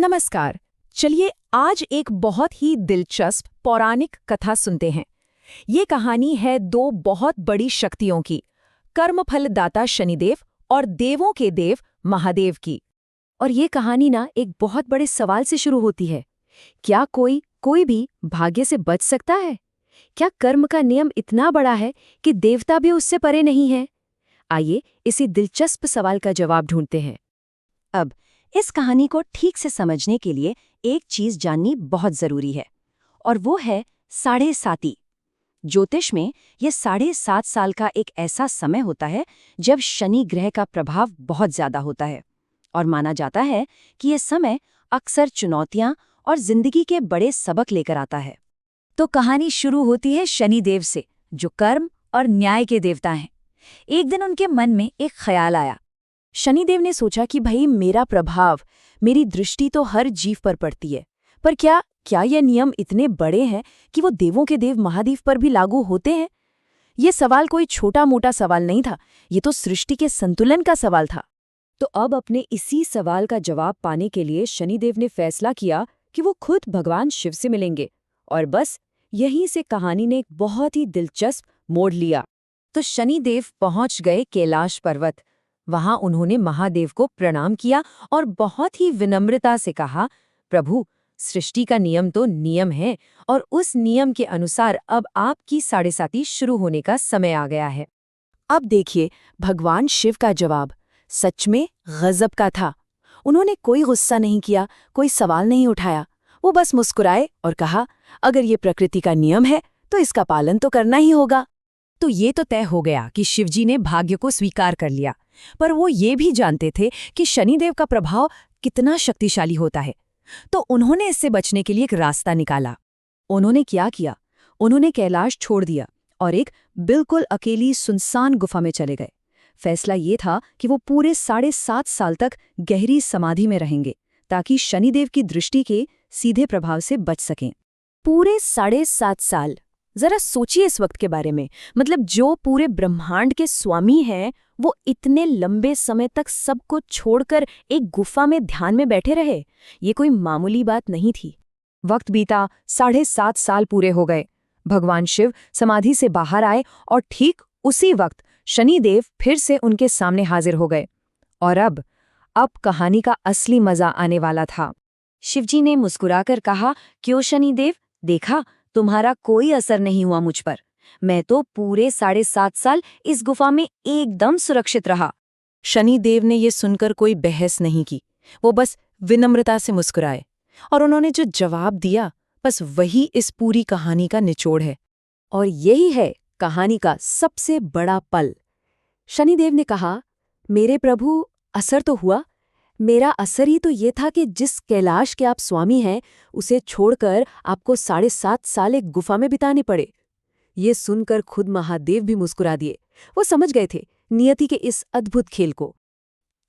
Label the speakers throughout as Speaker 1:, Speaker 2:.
Speaker 1: नमस्कार। चलिए आज एक बहुत ही दिलचस्प पौराणिक कथा सुनते हैं। ये कहानी है दो बहुत बड़ी शक्तियों की, कर्मफल दाता शनिदेव और देवों के देव महादेव की। और ये कहानी ना एक बहुत बड़े सवाल से शुरू होती है। क्या कोई भी भाग्य से बच सकता है? क्या कर्म का नियम इतना बड़ा है कि देवता भी उससे परे नहीं है? आइए इसी दिलचस्प सवाल का जवाब ढूंढते हैं।
Speaker 2: अब इस कहानी को ठीक से समझने के लिए एक चीज जाननी बहुत जरूरी है, और वो है 7.5। ज्योतिष में यह 7.5 साल का एक ऐसा समय होता है जब शनि ग्रह का प्रभाव बहुत ज्यादा होता है, और माना जाता है कि यह समय अक्सर चुनौतियां और जिंदगी के बड़े सबक लेकर आता है। तो कहानी शुरू होती है शनिदेव से, जो कर्म और न्याय के देवता हैं। एक दिन उनके मन में एक ख्याल आया।
Speaker 1: शनिदेव ने सोचा कि भाई मेरा प्रभाव, मेरी दृष्टि तो हर जीव पर पड़ती है, पर क्या ये नियम इतने बड़े हैं कि वो देवों के देव महादेव पर भी लागू होते हैं? ये सवाल कोई छोटा मोटा सवाल नहीं था, ये तो सृष्टि के संतुलन का सवाल था। तो अब अपने इसी सवाल का जवाब पाने के लिए शनिदेव ने फैसला किया कि वो खुद भगवान शिव से मिलेंगे। और बस यहीं से कहानी ने एक बहुत ही दिलचस्प मोड़ लिया। तो शनिदेव पहुंच गए कैलाश पर्वत। वहां उन्होंने महादेव को प्रणाम किया और बहुत ही विनम्रता से कहा, प्रभु, सृष्टि का नियम तो नियम है, और उस नियम के अनुसार अब आपकी 7.5 शुरू होने का समय आ गया है। अब देखिए भगवान शिव का जवाब सच में गजब का था। उन्होंने कोई गुस्सा नहीं किया, कोई सवाल नहीं उठाया। वो बस मुस्कुराए और कहा, अगर ये प्रकृति का नियम है तो इसका पालन तो करना ही होगा। तो ये तो तय हो गया कि शिवजी ने भाग्य को स्वीकार कर लिया, पर वो ये भी जानते थे कि शनिदेव का प्रभाव कितना शक्तिशाली होता है। तो उन्होंने इससे बचने के लिए एक रास्ता निकाला। उन्होंने क्या किया? उन्होंने कैलाश छोड़ दिया और एक बिल्कुल अकेली सुनसान गुफा में चले गए। फैसला ये था कि वो पूरे 7.5 साल तक गहरी समाधि में रहेंगे, ताकि शनिदेव की दृष्टि के सीधे प्रभाव से बच सकें। पूरे 7.5 साल, जरा सोचिए इस वक्त के बारे में। मतलब जो पूरे ब्रह्मांड के स्वामी हैं, वो इतने लंबे समय तक सब कुछ छोड़कर एक गुफा में ध्यान में बैठे रहे। ये कोई मामूली बात नहीं थी। वक्त बीता, 7.5 साल पूरे हो गए। भगवान शिव समाधि से बाहर आए और ठीक उसी वक्त शनिदेव फिर से उनके सामने हाजिर हो गए। और अब कहानी का असली मजा आने वाला था।
Speaker 2: शिवजी ने मुस्कुराकर कहा, क्यों शनिदेव, देखा, तुम्हारा कोई असर नहीं हुआ मुझ पर। मैं तो पूरे 7.5 साल इस गुफा में एकदम सुरक्षित रहा।
Speaker 1: शनिदेव ने ये सुनकर कोई बहस नहीं की। वो बस विनम्रता से मुस्कुराए, और उन्होंने जो जवाब दिया, बस वही इस पूरी कहानी का निचोड़ है। और यही है कहानी का सबसे बड़ा पल। शनिदेव ने कहा, मेरे प्रभु, असर तो हुआ। मेरा असर ही तो ये था कि जिस कैलाश के आप स्वामी हैं, उसे छोड़कर आपको 7.5 साल एक गुफा में बिताने पड़े। ये सुनकर खुद महादेव भी मुस्कुरा दिए। वो समझ गए थे नियति के इस अद्भुत खेल को।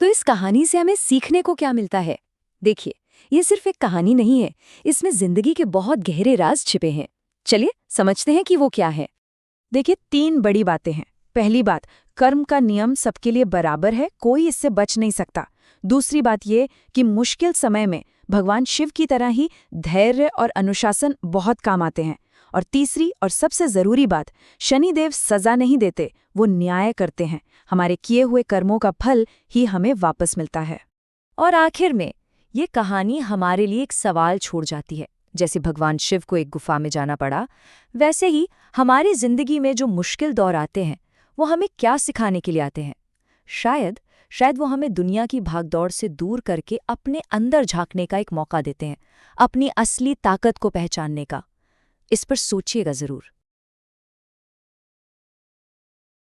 Speaker 2: तो इस कहानी से हमें सीखने को क्या मिलता है? देखिए, ये सिर्फ एक कहानी नहीं है, इसमें जिंदगी के बहुत गहरे राज छिपे हैं। चलिए समझते हैं कि वो क्या है। देखिए, 3 बड़ी बातें हैं। पहली बात, कर्म का नियम सबके लिए बराबर है, कोई इससे बच नहीं सकता। दूसरी बात ये कि मुश्किल समय में भगवान शिव की तरह ही धैर्य और अनुशासन बहुत काम आते हैं। और तीसरी और सबसे जरूरी बात, शनिदेव सजा नहीं देते, वो न्याय करते हैं। हमारे किए हुए कर्मों का फल ही हमें वापस मिलता है। और आखिर में ये कहानी हमारे लिए एक सवाल छोड़ जाती है। जैसे भगवान शिव को एक गुफा में जाना पड़ा, वैसे ही हमारी जिंदगी में जो मुश्किल दौर आते हैं, वो हमें क्या सिखाने के लिए आते हैं? शायद वो हमें दुनिया की भागदौड़ से दूर करके अपने अंदर झांकने का एक मौका देते हैं, अपनी असली ताकत को पहचानने का। इस पर सोचिएगा जरूर।